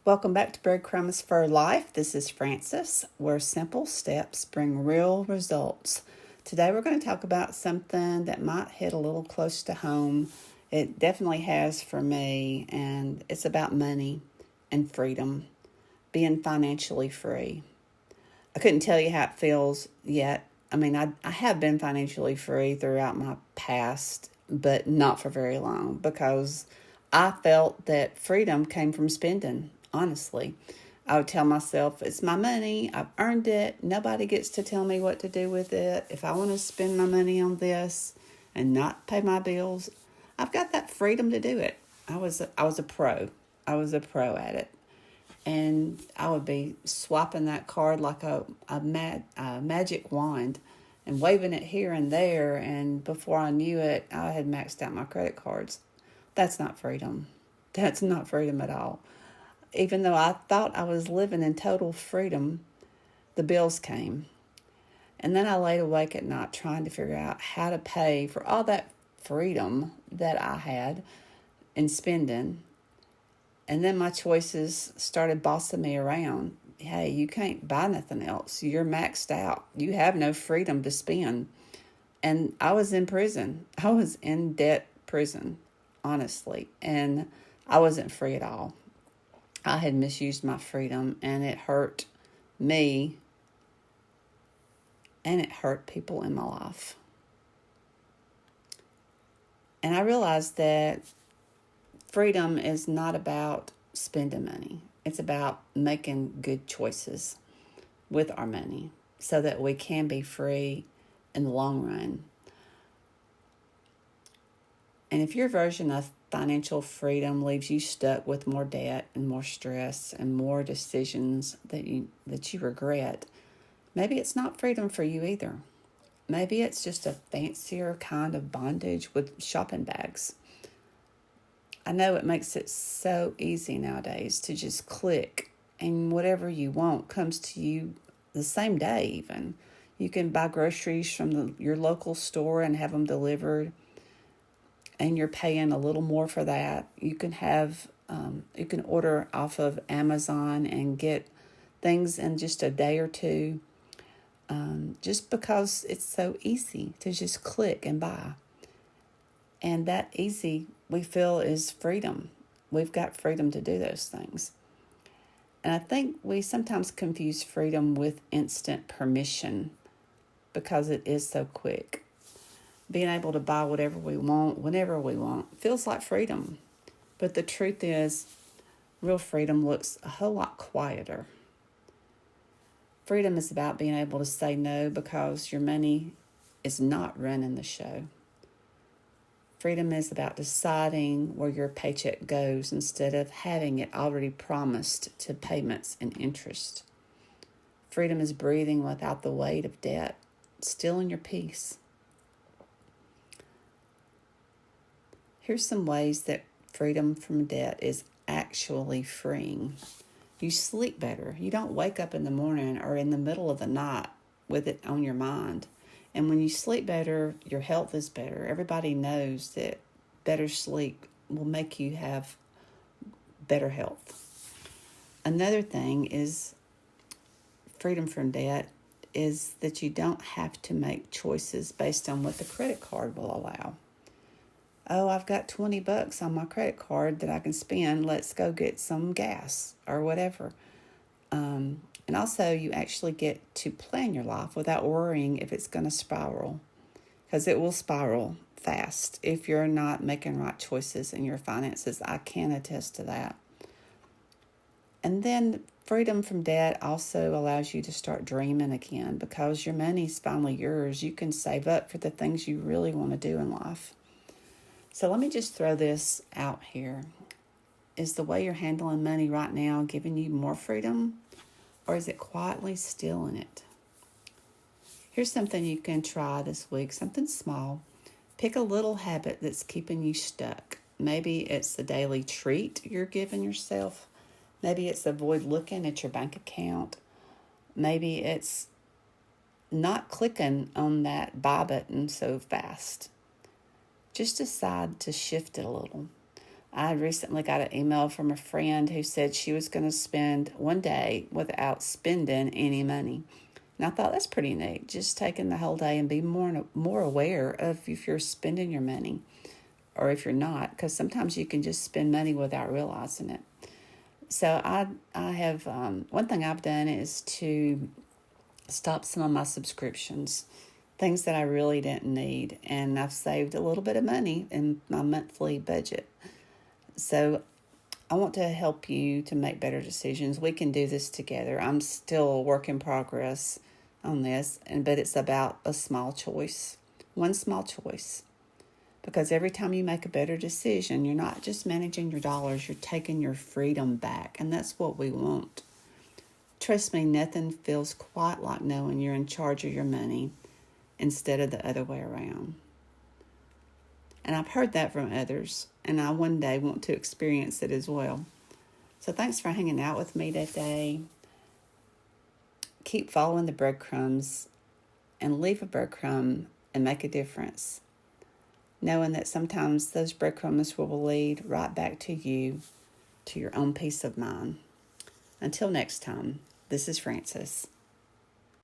Welcome back to Breadcrumbs for Life. This is Frances, where simple steps bring real results. Today we're going to talk about something that might hit a little close to home. It definitely has for me, and it's about money and freedom, being financially free. I couldn't tell you how it feels yet. I have been financially free throughout my past, but not for very long because I felt that freedom came from spending, honestly. I would tell myself, it's my money, I've earned it, nobody gets to tell me what to do with it. If I want to spend my money on this and not pay my bills, I've got that freedom to do it. I was a pro. I was a pro at it. And I would be swiping that card like a magic wand and waving it here and there. And before I knew it, I had maxed out my credit cards. That's not freedom. That's not freedom at all. Even though I thought I was living in total freedom, the bills came. And then I laid awake at night trying to figure out how to pay for all that freedom that I had in spending. And then my choices started bossing me around. Hey, you can't buy nothing else. You're maxed out. You have no freedom to spend. And I was in prison. I was in debt prison, honestly. And I wasn't free at all. I had misused my freedom, and it hurt me, and it hurt people in my life. And I realized that freedom is not about spending money. It's about making good choices with our money so that we can be free in the long run. And if your version of financial freedom leaves you stuck with more debt and more stress and more decisions that you regret, maybe it's not freedom for you either. Maybe it's just a fancier kind of bondage with shopping bags. I know it makes it so easy nowadays to just click and whatever you want comes to you the same day even. You can buy groceries from your local store and have them delivered, and you're paying a little more for that. You can order off of Amazon and get things in just a day or two, just because it's so easy to just click and buy. And that easy, we feel, is freedom. We've got freedom to do those things. And I think we sometimes confuse freedom with instant permission because it is so quick. Being able to buy whatever we want, whenever we want, feels like freedom. But the truth is, real freedom looks a whole lot quieter. Freedom is about being able to say no because your money is not running the show. Freedom is about deciding where your paycheck goes instead of having it already promised to payments and interest. Freedom is breathing without the weight of debt, stealing your peace. Here's some ways that freedom from debt is actually freeing. You sleep better. You don't wake up in the morning or in the middle of the night with it on your mind. And when you sleep better, your health is better. Everybody knows that better sleep will make you have better health. Another thing is freedom from debt is that you don't have to make choices based on what the credit card will allow. Oh, I've got $20 on my credit card that I can spend. Let's go get some gas or whatever. And also, you actually get to plan your life without worrying if it's going to spiral, because it will spiral fast if you're not making right choices in your finances. I can attest to that. And then freedom from debt also allows you to start dreaming again because your money's finally yours. You can save up for the things you really want to do in life. So let me just throw this out here. Is the way you're handling money right now giving you more freedom, or is it quietly stealing it? Here's something you can try this week, something small. Pick a little habit that's keeping you stuck. Maybe it's the daily treat you're giving yourself. Maybe it's avoid looking at your bank account. Maybe it's not clicking on that buy button so fast. Just decide to shift it a little. I recently got an email from a friend who said she was going to spend one day without spending any money. And I thought that's pretty neat, just taking the whole day and be more aware of if you're spending your money or if you're not, because sometimes you can just spend money without realizing it. So I have one thing I've done is to stop some of my subscriptions, things that I really didn't need, and I've saved a little bit of money in my monthly budget. So I want to help you to make better decisions. We can do this together. I'm still a work in progress on this, but it's about a small choice, one small choice. Because every time you make a better decision, you're not just managing your dollars, you're taking your freedom back. And that's what we want. Trust me, nothing feels quite like knowing you're in charge of your money instead of the other way around. And I've heard that from others, and I one day want to experience it as well. So thanks for hanging out with me today. Keep following the breadcrumbs and leave a breadcrumb and make a difference, knowing that sometimes those breadcrumbs will lead right back to you, to your own peace of mind. Until next time, this is Frances.